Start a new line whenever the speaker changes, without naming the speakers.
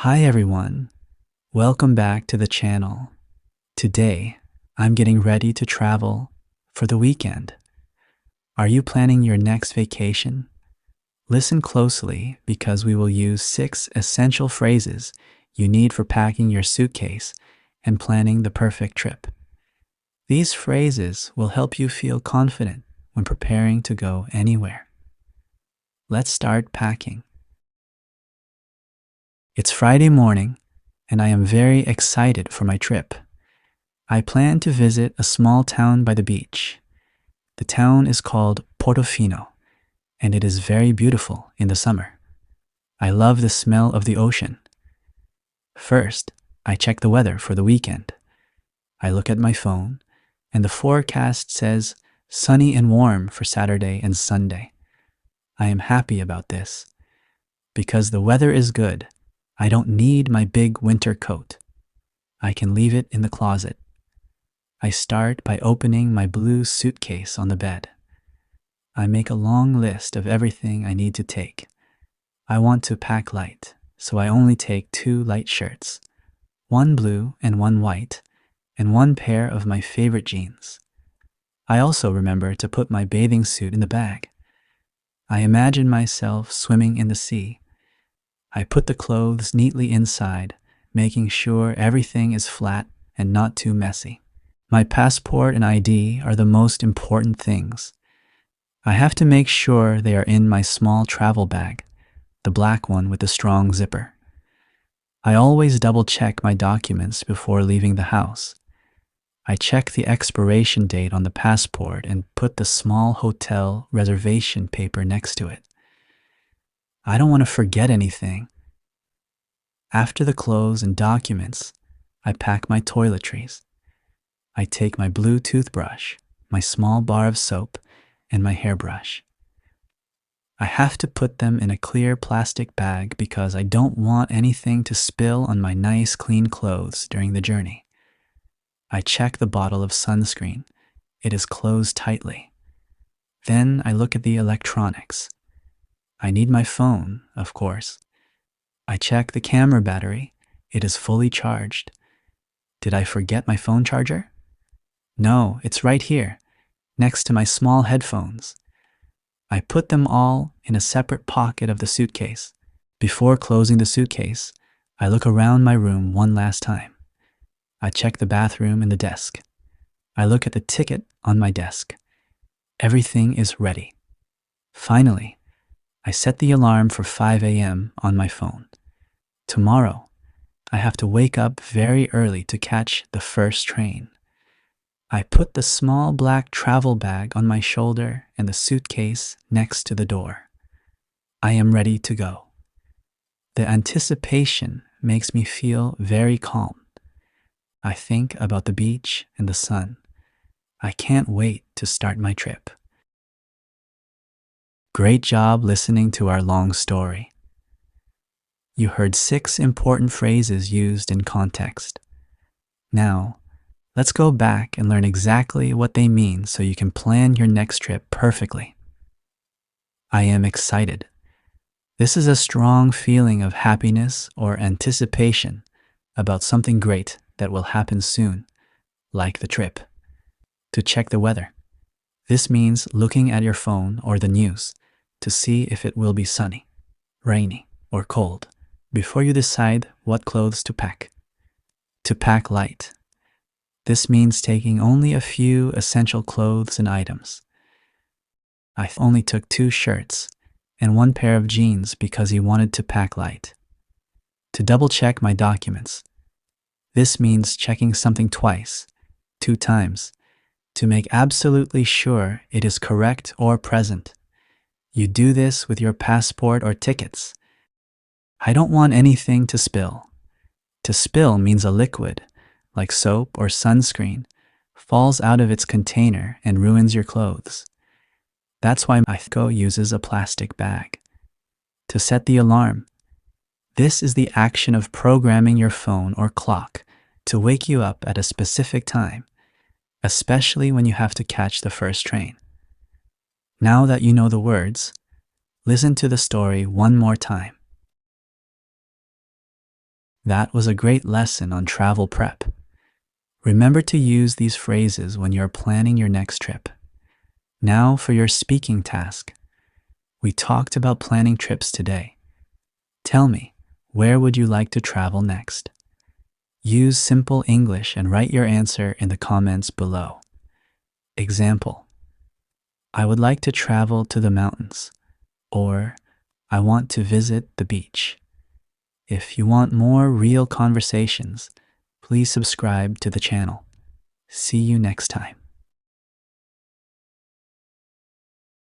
Hi everyone, welcome back to the channel. Today, I'm getting ready to travel for the weekend. Are you planning your next vacation? Listen closely because we will use 6 essential phrases you need for packing your suitcase and planning the perfect trip. These phrases will help you feel confident when preparing to go anywhere. Let's start packing. It's Friday morning, and I am very excited for my trip. I plan to visit a small town by the beach. The town is called Portofino, and it is very beautiful in the summer. I love the smell of the ocean. First, I check the weather for the weekend. I look at my phone, and the forecast says sunny and warm for Saturday and Sunday. I am happy about this. Because the weather is good, I don't need my big winter coat. I can leave it in the closet. I start by opening my blue suitcase on the bed. I make a long list of everything I need to take. I want to pack light, so I only take 2 light shirts, 1 blue and 1 white, and 1 pair of my favorite jeans. I also remember to put my bathing suit in the bag. I imagine myself swimming in the sea. I put the clothes neatly inside, making sure everything is flat and not too messy. My passport and ID are the most important things. I have to make sure they are in my small travel bag, the black one with the strong zipper. I always double-check my documents before leaving the house. I check the expiration date on the passport and put the small hotel reservation paper next to it. I don't want to forget anything. After the clothes and documents, I pack my toiletries. I take my blue toothbrush, my small bar of soap, and my hairbrush. I have to put them in a clear plastic bag because I don't want anything to spill on my nice clean clothes during the journey. I check the bottle of sunscreen. It is closed tightly. Then I look at the electronics. I need my phone, of course. I check the camera battery. It is fully charged. Did I forget my phone charger? No, it's right here, next to my small headphones. I put them all in a separate pocket of the suitcase. Before closing the suitcase, I look around my room one last time. I check the bathroom and the desk. I look at the ticket on my desk. Everything is ready. Finally, I set the alarm for 5 a.m. on my phone. Tomorrow, I have to wake up very early to catch the first train. I put the small black travel bag on my shoulder and the suitcase next to the door. I am ready to go. The anticipation makes me feel very calm. I think about the beach and the sun. I can't wait to start my trip. Great job listening to our long story. You heard 6 important phrases used in context. Now, let's go back and learn exactly what they mean so you can plan your next trip perfectly. I am excited. This is a strong feeling of happiness or anticipation about something great that will happen soon, like the trip. To check the weather. This means looking at your phone or the news to see if it will be sunny, rainy, or cold before you decide what clothes to pack. To pack light. This means taking only a few essential clothes and items. I only took 2 shirts and 1 pair of jeans because he wanted to pack light. To double check my documents. This means checking something twice, 2 times, to make absolutely sure it is correct or present. You do this with your passport or tickets. I don't want anything to spill. To spill means a liquid, like soap or sunscreen, falls out of its container and ruins your clothes. That's why my go uses a plastic bag. To set the alarm. This is the action of programming your phone or clock to wake you up at a specific time, especially when you have to catch the first train. Now that you know the words, listen to the story one more time. That was a great lesson on travel prep. Remember to use these phrases when you're planning your next trip. Now for your speaking task. We talked about planning trips today. Tell me, where would you like to travel next? Use simple English and write your answer in the comments below. Example: I would like to travel to the mountains, or I want to visit the beach. If you want more real conversations, please subscribe to the channel. See you next time.